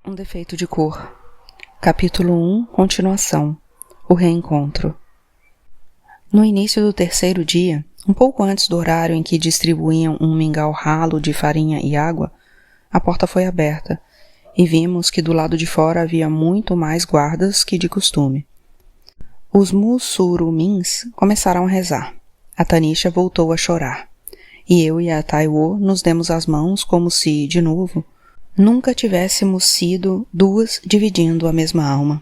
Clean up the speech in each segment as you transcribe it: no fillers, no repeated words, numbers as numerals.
Um defeito de cor. Capítulo 1, continuação. O reencontro. No início do terceiro dia, um pouco antes do horário em que distribuíam um mingau ralo de farinha e água, a porta foi aberta e vimos que do lado de fora havia muito mais guardas que de costume. Os mussurumins começaram a rezar. A Tanisha voltou a chorar. E eu e a Taiwo nos demos as mãos como se, de novo, nunca tivéssemos sido duas dividindo a mesma alma.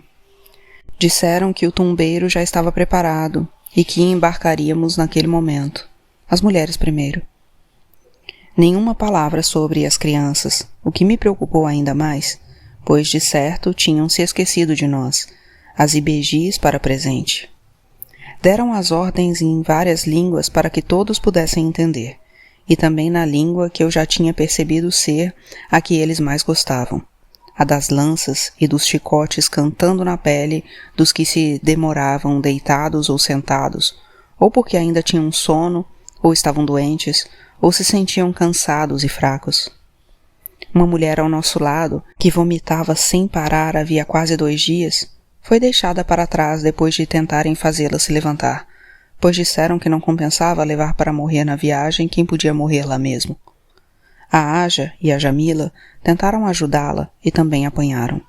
Disseram que o tumbeiro já estava preparado e que embarcaríamos naquele momento. As mulheres primeiro. Nenhuma palavra sobre as crianças, o que me preocupou ainda mais, pois de certo tinham se esquecido de nós, as ibejis para presente. Deram as ordens em várias línguas para que todos pudessem entender, e também na língua que eu já tinha percebido ser a que eles mais gostavam, a das lanças e dos chicotes cantando na pele dos que se demoravam deitados ou sentados, ou porque ainda tinham sono, ou estavam doentes, ou se sentiam cansados e fracos. Uma mulher ao nosso lado, que vomitava sem parar havia quase 2 dias, foi deixada para trás depois de tentarem fazê-la se levantar, pois disseram que não compensava levar para morrer na viagem quem podia morrer lá mesmo. A Aja e a Jamila tentaram ajudá-la e também apanharam.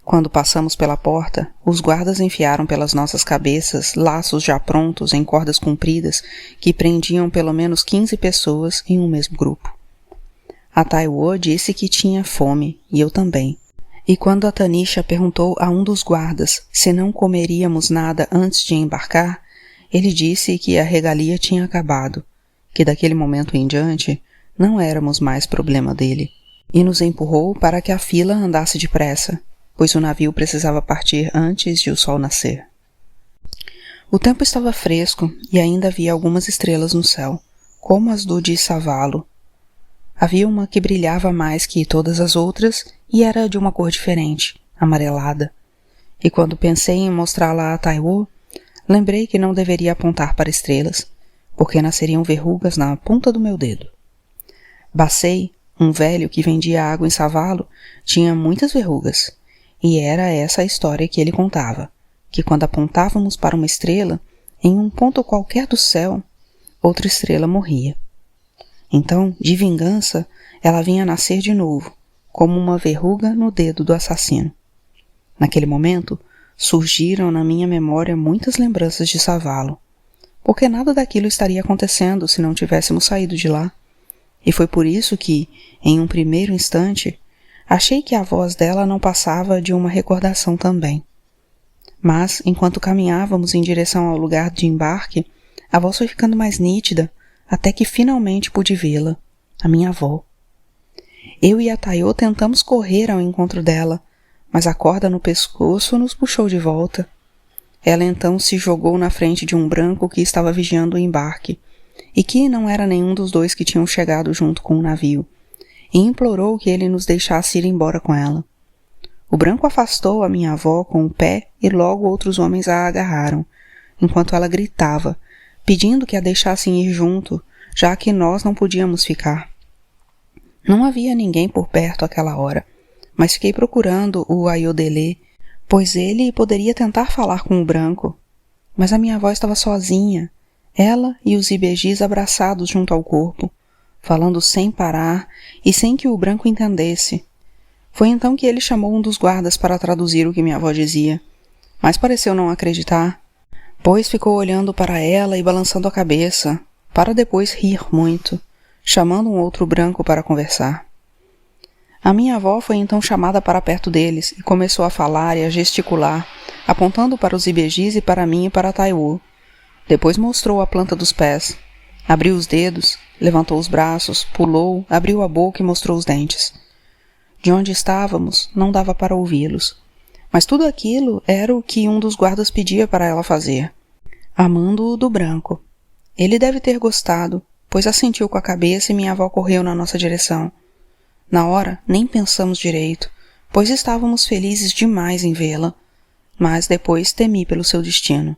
Quando passamos pela porta, os guardas enfiaram pelas nossas cabeças laços já prontos em cordas compridas que prendiam pelo menos 15 pessoas em um mesmo grupo. A Taiwo disse que tinha fome, e eu também. E quando a Tanisha perguntou a um dos guardas se não comeríamos nada antes de embarcar, ele disse que a regalia tinha acabado, que daquele momento em diante não éramos mais problema dele, e nos empurrou para que a fila andasse depressa, pois o navio precisava partir antes de o sol nascer. O tempo estava fresco e ainda havia algumas estrelas no céu, como as do de Savalo. Havia uma que brilhava mais que todas as outras e era de uma cor diferente, amarelada. E quando pensei em mostrá-la a Taiwo, lembrei que não deveria apontar para estrelas, porque nasceriam verrugas na ponta do meu dedo. Bacei, um velho que vendia água em Savalo, tinha muitas verrugas, e era essa a história que ele contava, que quando apontávamos para uma estrela, em um ponto qualquer do céu, outra estrela morria. Então, de vingança, ela vinha nascer de novo, como uma verruga no dedo do assassino. Naquele momento, surgiram na minha memória muitas lembranças de Savalo, porque nada daquilo estaria acontecendo se não tivéssemos saído de lá. E foi por isso que, em um primeiro instante, achei que a voz dela não passava de uma recordação também. Mas, enquanto caminhávamos em direção ao lugar de embarque, a voz foi ficando mais nítida, até que finalmente pude vê-la, a minha avó. Eu e a Taiwo tentamos correr ao encontro dela, mas a corda no pescoço nos puxou de volta. Ela então se jogou na frente de um branco que estava vigiando o embarque, e que não era nenhum dos 2 que tinham chegado junto com o navio, e implorou que ele nos deixasse ir embora com ela. O branco afastou a minha avó com o pé e logo outros homens a agarraram, enquanto ela gritava, pedindo que a deixassem ir junto, já que nós não podíamos ficar. Não havia ninguém por perto àquela hora, mas fiquei procurando o Ayodele, pois ele poderia tentar falar com o branco. Mas a minha avó estava sozinha, ela e os ibejis abraçados junto ao corpo, falando sem parar e sem que o branco entendesse. Foi então que ele chamou um dos guardas para traduzir o que minha avó dizia, mas pareceu não acreditar, pois ficou olhando para ela e balançando a cabeça, para depois rir muito, chamando um outro branco para conversar. A minha avó foi então chamada para perto deles e começou a falar e a gesticular, apontando para os ibejis e para mim e para a Taiwo. Depois mostrou a planta dos pés, abriu os dedos, levantou os braços, pulou, abriu a boca e mostrou os dentes. De onde estávamos, não dava para ouvi-los, mas tudo aquilo era o que um dos guardas pedia para ela fazer, amando-o do branco. Ele deve ter gostado, pois assentiu com a cabeça e minha avó correu na nossa direção. Na hora, nem pensamos direito, pois estávamos felizes demais em vê-la, mas depois temi pelo seu destino.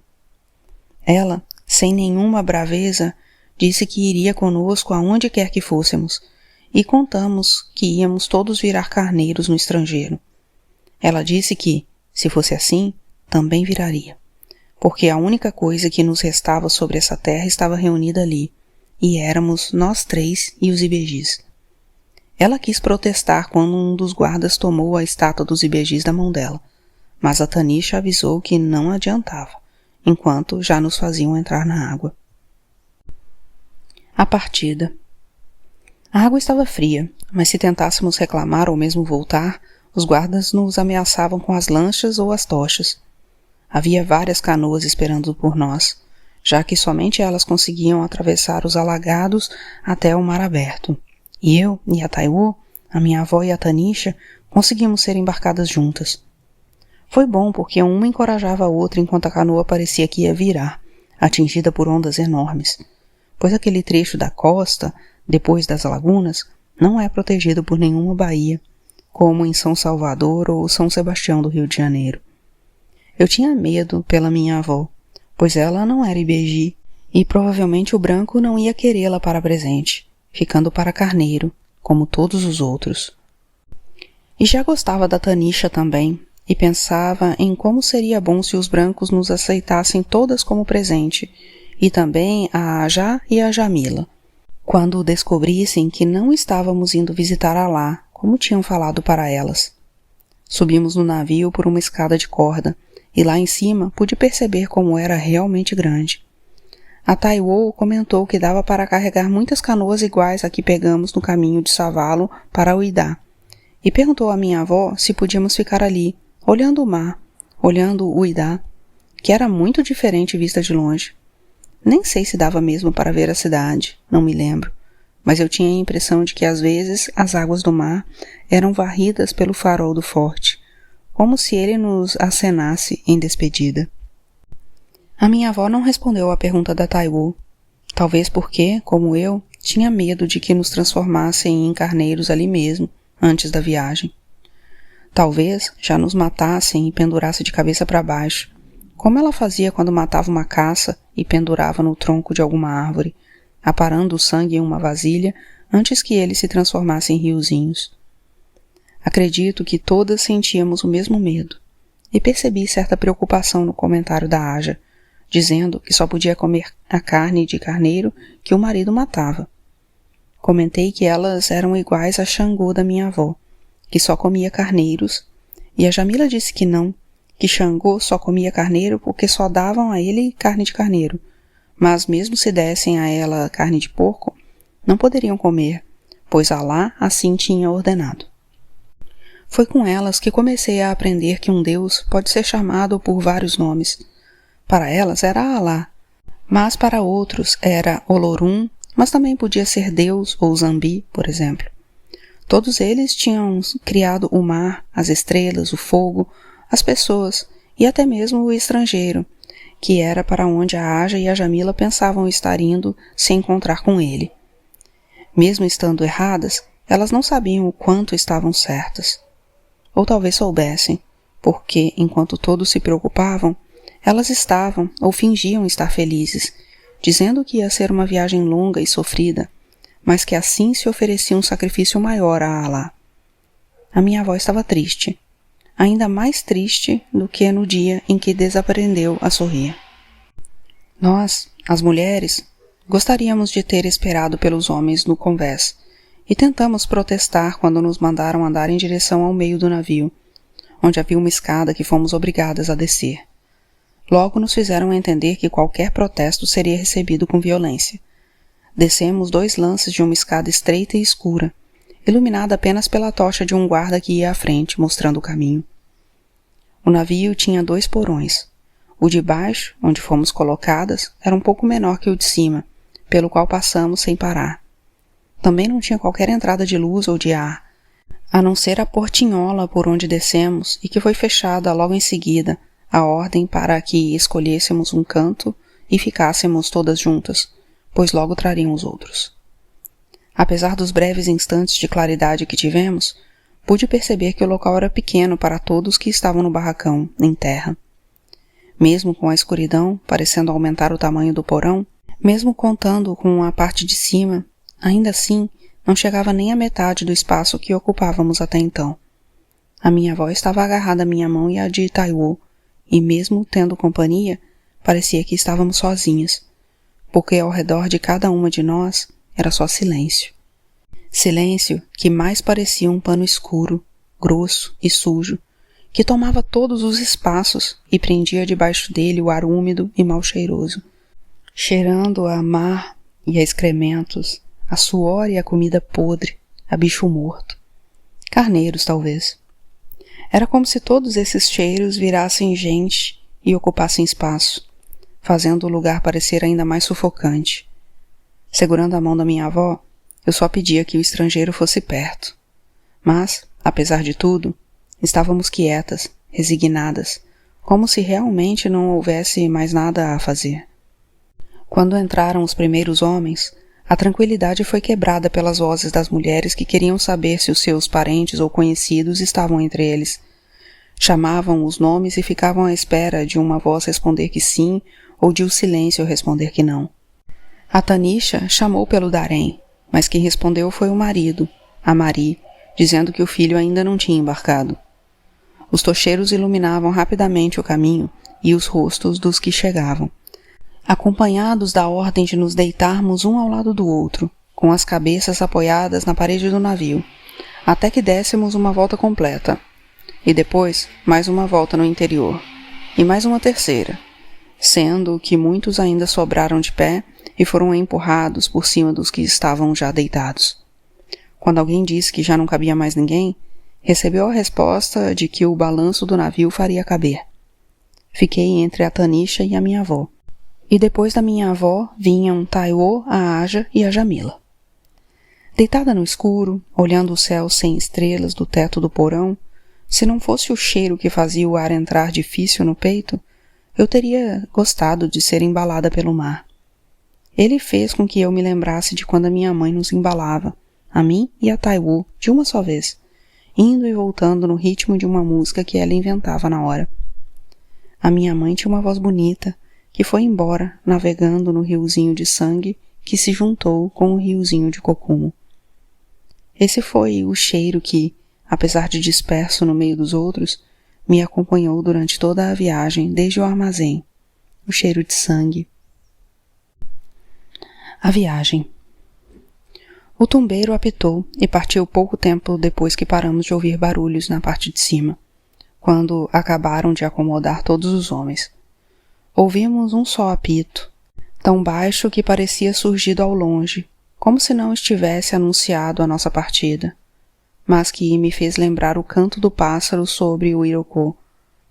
Ela, sem nenhuma braveza, disse que iria conosco aonde quer que fôssemos, e contamos que íamos todos virar carneiros no estrangeiro. Ela disse que, se fosse assim, também viraria, porque a única coisa que nos restava sobre essa terra estava reunida ali, e éramos nós 3 e os ibejis. Ela quis protestar quando um dos guardas tomou a estátua dos ibejis da mão dela, mas a Tanisha avisou que não adiantava, enquanto já nos faziam entrar na água. A partida. A água estava fria, mas se tentássemos reclamar ou mesmo voltar, os guardas nos ameaçavam com as lanchas ou as tochas. Havia várias canoas esperando por nós, já que somente elas conseguiam atravessar os alagados até o mar aberto. E eu e a Taiwo, a minha avó e a Tanisha, conseguimos ser embarcadas juntas. Foi bom porque uma encorajava a outra enquanto a canoa parecia que ia virar, atingida por ondas enormes, pois aquele trecho da costa, depois das lagunas, não é protegido por nenhuma baía, como em São Salvador ou São Sebastião do Rio de Janeiro. Eu tinha medo pela minha avó, pois ela não era ibeji, e provavelmente o branco não ia querê-la para presente, ficando para carneiro, como todos os outros. E já gostava da Tanisha também, e pensava em como seria bom se os brancos nos aceitassem todas como presente, e também a Ajá e a Jamila, quando descobrissem que não estávamos indo visitar Alá, como tinham falado para elas. Subimos no navio por uma escada de corda, e lá em cima pude perceber como era realmente grande. A Taiwo comentou que dava para carregar muitas canoas iguais a que pegamos no caminho de Savalo para Uidá, e perguntou à minha avó se podíamos ficar ali, olhando o mar, olhando Uidá, que era muito diferente vista de longe. Nem sei se dava mesmo para ver a cidade, não me lembro, mas eu tinha a impressão de que às vezes as águas do mar eram varridas pelo farol do forte, como se ele nos acenasse em despedida. A minha avó não respondeu à pergunta da Taiwo, talvez porque, como eu, tinha medo de que nos transformassem em carneiros ali mesmo, antes da viagem. Talvez já nos matassem e pendurassem de cabeça para baixo, como ela fazia quando matava uma caça e pendurava no tronco de alguma árvore, aparando o sangue em uma vasilha antes que ele se transformasse em riozinhos. Acredito que todas sentíamos o mesmo medo, e percebi certa preocupação no comentário da Aja, dizendo que só podia comer a carne de carneiro que o marido matava. Comentei que elas eram iguais a Xangô da minha avó, que só comia carneiros, e a Jamila disse que não, que Xangô só comia carneiro porque só davam a ele carne de carneiro, mas mesmo se dessem a ela carne de porco, não poderiam comer, pois Alá assim tinha ordenado. Foi com elas que comecei a aprender que um Deus pode ser chamado por vários nomes. Para elas era Alá, mas para outros era Olorum, mas também podia ser Deus ou Zambi, por exemplo. Todos eles tinham criado o mar, as estrelas, o fogo, as pessoas e até mesmo o estrangeiro, que era para onde a Aja e a Jamila pensavam estar indo se encontrar com ele. Mesmo estando erradas, elas não sabiam o quanto estavam certas. Ou talvez soubessem, porque, enquanto todos se preocupavam, elas estavam ou fingiam estar felizes, dizendo que ia ser uma viagem longa e sofrida, mas que assim se oferecia um sacrifício maior a Alá. A minha avó estava triste, ainda mais triste do que no dia em que desaprendeu a sorrir. Nós, as mulheres, gostaríamos de ter esperado pelos homens no convés, e tentamos protestar quando nos mandaram andar em direção ao meio do navio, onde havia uma escada que fomos obrigadas a descer. Logo nos fizeram entender que qualquer protesto seria recebido com violência. Descemos 2 lances de uma escada estreita e escura, iluminada apenas pela tocha de um guarda que ia à frente, mostrando o caminho. O navio tinha 2 porões. O de baixo, onde fomos colocadas, era um pouco menor que o de cima, pelo qual passamos sem parar. Também não tinha qualquer entrada de luz ou de ar, a não ser a portinhola por onde descemos e que foi fechada logo em seguida, a ordem para que escolhêssemos um canto e ficássemos todas juntas, pois logo trariam os outros. Apesar dos breves instantes de claridade que tivemos, pude perceber que o local era pequeno para todos que estavam no barracão, em terra. Mesmo com a escuridão, parecendo aumentar o tamanho do porão, mesmo contando com a parte de cima, ainda assim, não chegava nem à metade do espaço que ocupávamos até então. A minha avó estava agarrada à minha mão e à de Taiwo, e mesmo tendo companhia, parecia que estávamos sozinhas, porque ao redor de cada uma de nós era só silêncio. Silêncio que mais parecia um pano escuro, grosso e sujo, que tomava todos os espaços e prendia debaixo dele o ar úmido e mal cheiroso, cheirando a mar e a excrementos, a suor e a comida podre, a bicho morto. Carneiros, talvez. Era como se todos esses cheiros virassem gente e ocupassem espaço, fazendo o lugar parecer ainda mais sufocante. Segurando a mão da minha avó, eu só pedia que o estrangeiro fosse perto. Mas, apesar de tudo, estávamos quietas, resignadas, como se realmente não houvesse mais nada a fazer. Quando entraram os primeiros homens, a tranquilidade foi quebrada pelas vozes das mulheres que queriam saber se os seus parentes ou conhecidos estavam entre eles. Chamavam os nomes e ficavam à espera de uma voz responder que sim ou de o silêncio responder que não. A Tanisha chamou pelo Darém, mas quem respondeu foi o marido, a Mari, dizendo que o filho ainda não tinha embarcado. Os tocheiros iluminavam rapidamente o caminho e os rostos dos que chegavam, acompanhados da ordem de nos deitarmos um ao lado do outro, com as cabeças apoiadas na parede do navio, até que dessemos uma volta completa, e depois mais uma volta no interior, e mais uma terceira, sendo que muitos ainda sobraram de pé e foram empurrados por cima dos que estavam já deitados. Quando alguém disse que já não cabia mais ninguém, recebeu a resposta de que o balanço do navio faria caber. Fiquei entre a Tanisha e a minha avó, e depois da minha avó vinham Taiwo, a Aja e a Jamila. Deitada no escuro, olhando o céu sem estrelas do teto do porão, se não fosse o cheiro que fazia o ar entrar difícil no peito, eu teria gostado de ser embalada pelo mar. Ele fez com que eu me lembrasse de quando a minha mãe nos embalava, a mim e a Taiwo, de uma só vez, indo e voltando no ritmo de uma música que ela inventava na hora. A minha mãe tinha uma voz bonita, que foi embora navegando no riozinho de sangue que se juntou com o riozinho de Kokumo. Esse foi o cheiro que, apesar de disperso no meio dos outros, me acompanhou durante toda a viagem desde o armazém, o cheiro de sangue. A viagem. O tumbeiro apitou e partiu pouco tempo depois que paramos de ouvir barulhos na parte de cima, quando acabaram de acomodar todos os homens. Ouvimos um só apito, tão baixo que parecia surgido ao longe, como se não estivesse anunciado a nossa partida, mas que me fez lembrar o canto do pássaro sobre o Irokô,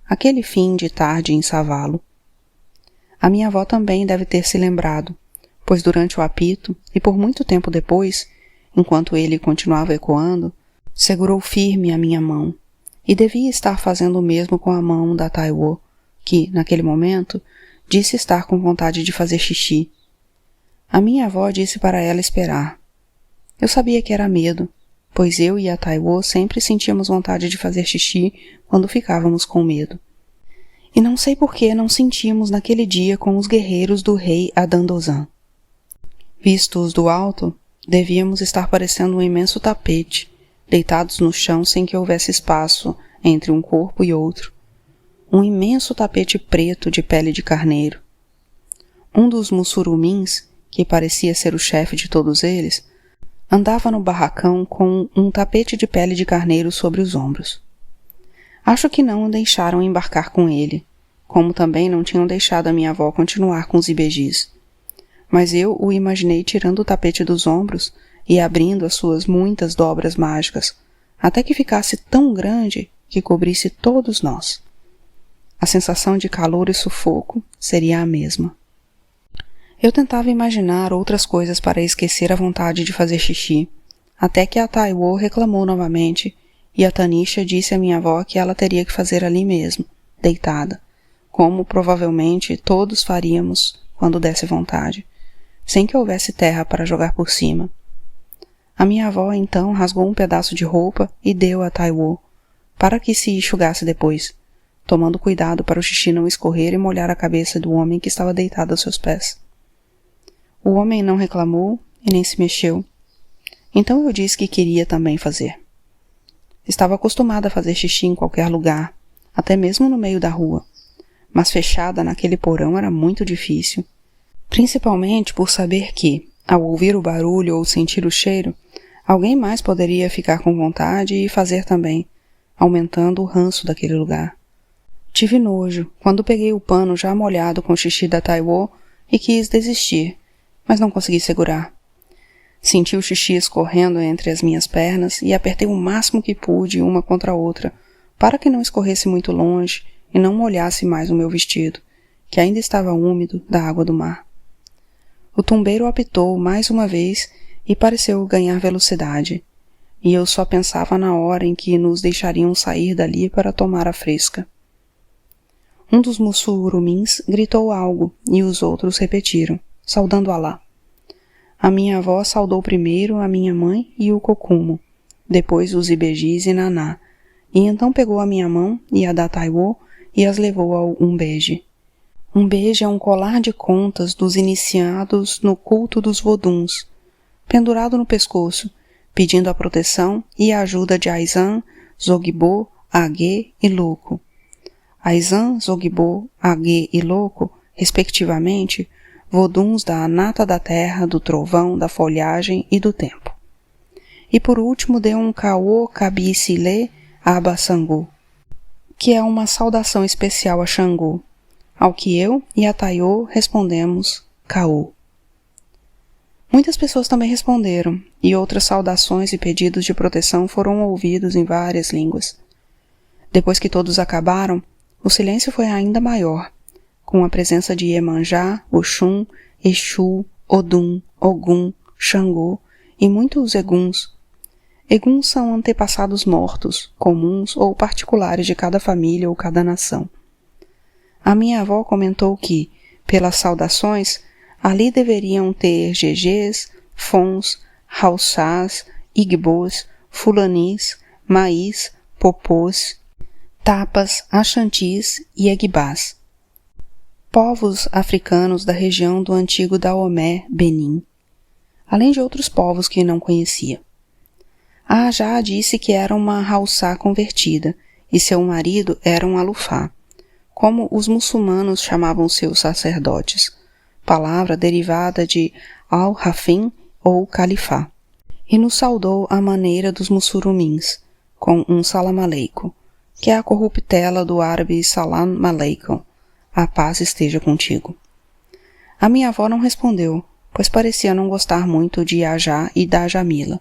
aquele fim de tarde em Savalo. A minha avó também deve ter se lembrado, pois durante o apito, e por muito tempo depois, enquanto ele continuava ecoando, segurou firme a minha mão, e devia estar fazendo o mesmo com a mão da Taiwo, que, naquele momento, disse estar com vontade de fazer xixi. A minha avó disse para ela esperar. Eu sabia que era medo, pois eu e a Taiwo sempre sentíamos vontade de fazer xixi quando ficávamos com medo. E não sei por que não sentimos naquele dia com os guerreiros do rei Adandozan. Vistos do alto, devíamos estar parecendo um imenso tapete, deitados no chão sem que houvesse espaço entre um corpo e outro. Um imenso tapete preto de pele de carneiro. Um dos mussurumins, que parecia ser o chefe de todos eles, andava no barracão com um tapete de pele de carneiro sobre os ombros. Acho que não o deixaram embarcar com ele, como também não tinham deixado a minha avó continuar com os ibejis. Mas eu o imaginei tirando o tapete dos ombros e abrindo as suas muitas dobras mágicas, até que ficasse tão grande que cobrisse todos nós. A sensação de calor e sufoco seria a mesma. Eu tentava imaginar outras coisas para esquecer a vontade de fazer xixi, até que a Taiwo reclamou novamente, e a Tanisha disse à minha avó que ela teria que fazer ali mesmo, deitada, como provavelmente todos faríamos quando desse vontade, sem que houvesse terra para jogar por cima. A minha avó então rasgou um pedaço de roupa e deu a Taiwo, para que se enxugasse depois, tomando cuidado para o xixi não escorrer e molhar a cabeça do homem que estava deitado aos seus pés. O homem não reclamou e nem se mexeu. Então eu disse que queria também fazer. Estava acostumada a fazer xixi em qualquer lugar, até mesmo no meio da rua, mas fechada naquele porão era muito difícil, principalmente por saber que, ao ouvir o barulho ou sentir o cheiro, alguém mais poderia ficar com vontade e fazer também, aumentando o ranço daquele lugar. Tive nojo quando peguei o pano já molhado com o xixi da Taiwo e quis desistir, mas não consegui segurar. Senti o xixi escorrendo entre as minhas pernas e apertei o máximo que pude uma contra a outra, para que não escorresse muito longe e não molhasse mais o meu vestido, que ainda estava úmido da água do mar. O tumbeiro apitou mais uma vez e pareceu ganhar velocidade, e eu só pensava na hora em que nos deixariam sair dali para tomar a fresca. Um dos mussurumins gritou algo e os outros repetiram, saudando Alá. A minha avó saudou primeiro a minha mãe e o Kokumo, depois os Ibejis e Naná, e então pegou a minha mão e a da Taiwo e as levou ao umbeje. Umbeje é um colar de contas dos iniciados no culto dos voduns, pendurado no pescoço, pedindo a proteção e a ajuda de Aizan, Zogbo, Agê e Louco. Aizan, Zogbo, Agê e Louco, respectivamente, voduns da nata da terra, do trovão, da folhagem e do tempo. E por último deu um Kaô Kabisile Aba Sangu, que é uma saudação especial a Xangô, ao que eu e a Taiô respondemos Kaô. Muitas pessoas também responderam, e outras saudações e pedidos de proteção foram ouvidos em várias línguas. Depois que todos acabaram, o silêncio foi ainda maior, com a presença de Iemanjá, Oxum, Exu, Odum, Ogum, Xangô e muitos eguns. Eguns são antepassados mortos, comuns ou particulares de cada família ou cada nação. A minha avó comentou que, pelas saudações, ali deveriam ter gegês, fons, haussás, igbôs, fulanis, maís, popôs, tapas, axantis e egbás. Povos africanos da região do antigo Daomé, Benin, além de outros povos que não conhecia. A Ajá disse que era uma haussá convertida e seu marido era um alufá, como os muçulmanos chamavam seus sacerdotes, palavra derivada de al-Rafim ou califá, e nos saudou à maneira dos mussurumins, com um salam aleikum, que é a corruptela do árabe salam aleikum, a paz esteja contigo. A minha avó não respondeu, pois parecia não gostar muito de Ajá e da Jamila,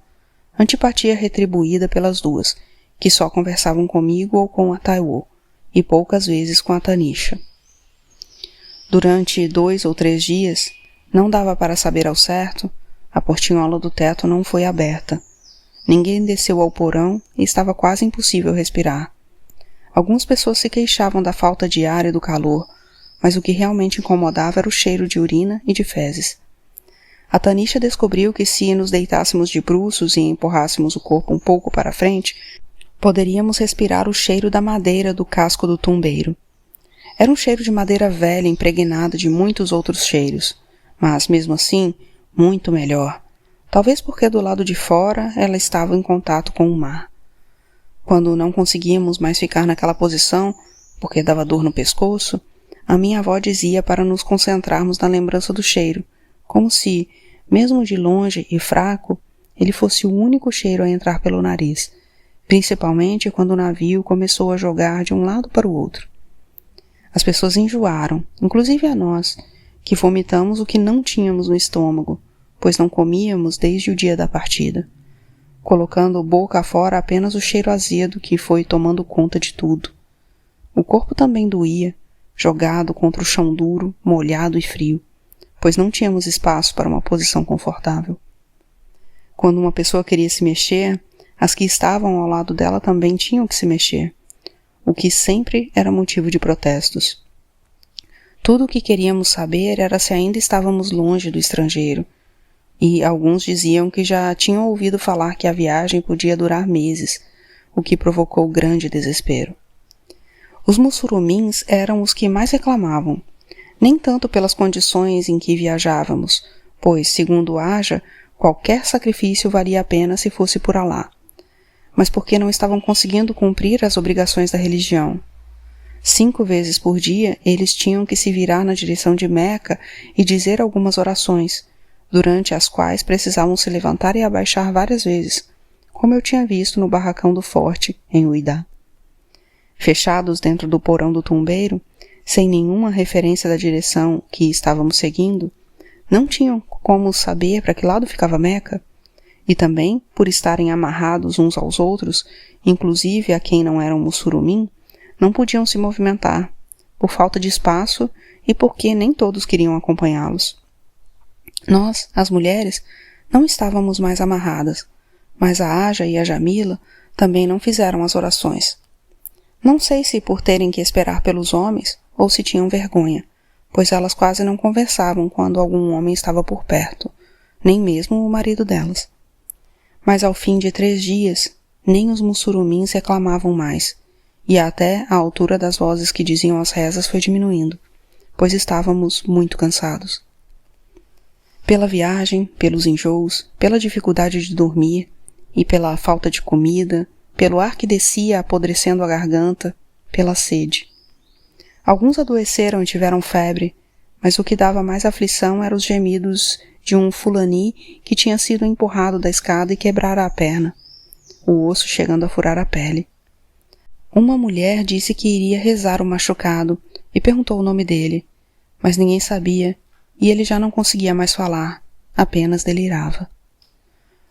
antipatia retribuída pelas duas, que só conversavam comigo ou com a Taiwo, e poucas vezes com a Tanisha. Durante 2 ou 3 dias, não dava para saber ao certo, a portinhola do teto não foi aberta. Ninguém desceu ao porão e estava quase impossível respirar. Algumas pessoas se queixavam da falta de ar e do calor, mas o que realmente incomodava era o cheiro de urina e de fezes. A Tanisha descobriu que se nos deitássemos de bruços e empurrássemos o corpo um pouco para frente, poderíamos respirar o cheiro da madeira do casco do tumbeiro. Era um cheiro de madeira velha impregnada de muitos outros cheiros, mas, mesmo assim, muito melhor. Talvez porque do lado de fora ela estava em contato com o mar. Quando não conseguíamos mais ficar naquela posição, porque dava dor no pescoço, a minha avó dizia para nos concentrarmos na lembrança do cheiro, como se, mesmo de longe e fraco, ele fosse o único cheiro a entrar pelo nariz, principalmente quando o navio começou a jogar de um lado para o outro. As pessoas enjoaram, inclusive a nós, que vomitamos o que não tínhamos no estômago, pois não comíamos desde o dia da partida, colocando boca afora apenas o cheiro azedo que foi tomando conta de tudo. O corpo também doía, jogado contra o chão duro, molhado e frio, pois não tínhamos espaço para uma posição confortável. Quando uma pessoa queria se mexer, as que estavam ao lado dela também tinham que se mexer, o que sempre era motivo de protestos. Tudo o que queríamos saber era se ainda estávamos longe do estrangeiro, e alguns diziam que já tinham ouvido falar que a viagem podia durar meses, o que provocou grande desespero. Os mussurumins eram os que mais reclamavam, nem tanto pelas condições em que viajávamos, pois, segundo Aja, qualquer sacrifício valia a pena se fosse por Alá, mas porque não estavam conseguindo cumprir as obrigações da religião. 5 vezes por dia eles tinham que se virar na direção de Meca e dizer algumas orações, durante as quais precisavam se levantar e abaixar várias vezes, como eu tinha visto no barracão do forte, em Uidá. Fechados dentro do porão do tumbeiro, sem nenhuma referência da direção que estávamos seguindo, não tinham como saber para que lado ficava Meca, e também, por estarem amarrados uns aos outros, inclusive a quem não era um mussurumim, não podiam se movimentar, por falta de espaço e porque nem todos queriam acompanhá-los. Nós, as mulheres, não estávamos mais amarradas, mas a Aja e a Jamila também não fizeram as orações. Não sei se por terem que esperar pelos homens ou se tinham vergonha, pois elas quase não conversavam quando algum homem estava por perto, nem mesmo o marido delas. Mas ao fim de 3 dias, nem os mussurumins reclamavam mais, e até a altura das vozes que diziam as rezas foi diminuindo, pois estávamos muito cansados. Pela viagem, pelos enjoos, pela dificuldade de dormir e pela falta de comida, pelo ar que descia apodrecendo a garganta, pela sede. Alguns adoeceram e tiveram febre, mas o que dava mais aflição eram os gemidos de um fulani que tinha sido empurrado da escada e quebrara a perna, o osso chegando a furar a pele. Uma mulher disse que iria rezar o machucado e perguntou o nome dele, mas ninguém sabia e ele já não conseguia mais falar, apenas delirava.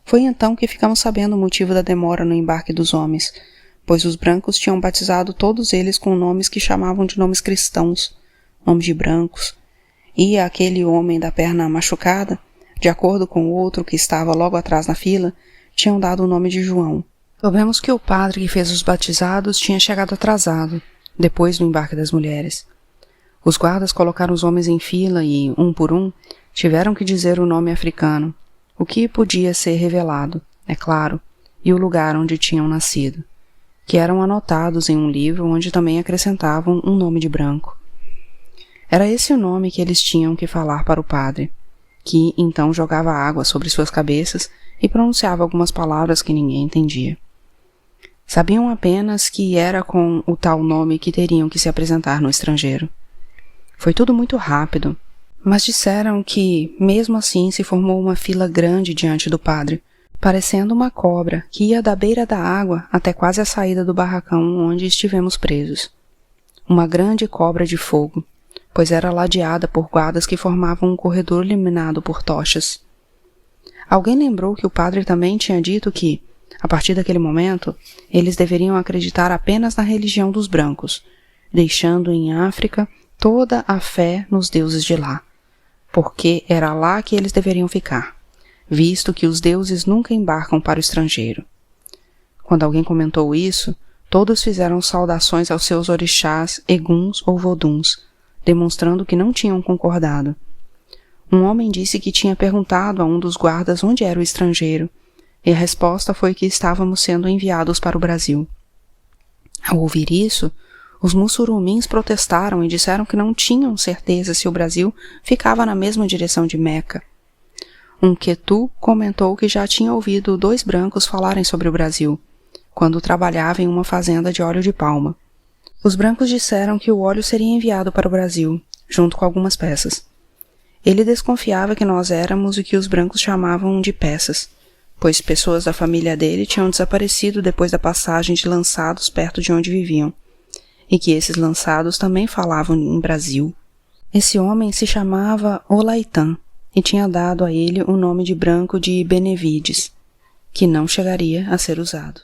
Foi então que ficamos sabendo o motivo da demora no embarque dos homens, pois os brancos tinham batizado todos eles com nomes que chamavam de nomes cristãos, nomes de brancos, e aquele homem da perna machucada, de acordo com o outro que estava logo atrás na fila, tinham dado o nome de João. Soubemos que o padre que fez os batizados tinha chegado atrasado, depois do embarque das mulheres. Os guardas colocaram os homens em fila e, um por um, tiveram que dizer o nome africano, o que podia ser revelado, é claro, e o lugar onde tinham nascido, que eram anotados em um livro onde também acrescentavam um nome de branco. Era esse o nome que eles tinham que falar para o padre, que então jogava água sobre suas cabeças e pronunciava algumas palavras que ninguém entendia. Sabiam apenas que era com o tal nome que teriam que se apresentar no estrangeiro. Foi tudo muito rápido, mas disseram que, mesmo assim, se formou uma fila grande diante do padre, parecendo uma cobra que ia da beira da água até quase a saída do barracão onde estivemos presos. Uma grande cobra de fogo, pois era ladeada por guardas que formavam um corredor iluminado por tochas. Alguém lembrou que o padre também tinha dito que, a partir daquele momento, eles deveriam acreditar apenas na religião dos brancos, deixando em África toda a fé nos deuses de lá, porque era lá que eles deveriam ficar, visto que os deuses nunca embarcam para o estrangeiro. Quando alguém comentou isso, todos fizeram saudações aos seus orixás, eguns ou voduns, demonstrando que não tinham concordado. Um homem disse que tinha perguntado a um dos guardas onde era o estrangeiro, e a resposta foi que estávamos sendo enviados para o Brasil. Ao ouvir isso, os mussurumins protestaram e disseram que não tinham certeza se o Brasil ficava na mesma direção de Meca. Um quetu comentou que já tinha ouvido 2 brancos falarem sobre o Brasil, quando trabalhava em uma fazenda de óleo de palma. Os brancos disseram que o óleo seria enviado para o Brasil, junto com algumas peças. Ele desconfiava que nós éramos o que os brancos chamavam de peças, pois pessoas da família dele tinham desaparecido depois da passagem de lançados perto de onde viviam, e que esses lançados também falavam em Brasil. Esse homem se chamava Olaitan e tinha dado a ele o nome de branco de Benevides, que não chegaria a ser usado.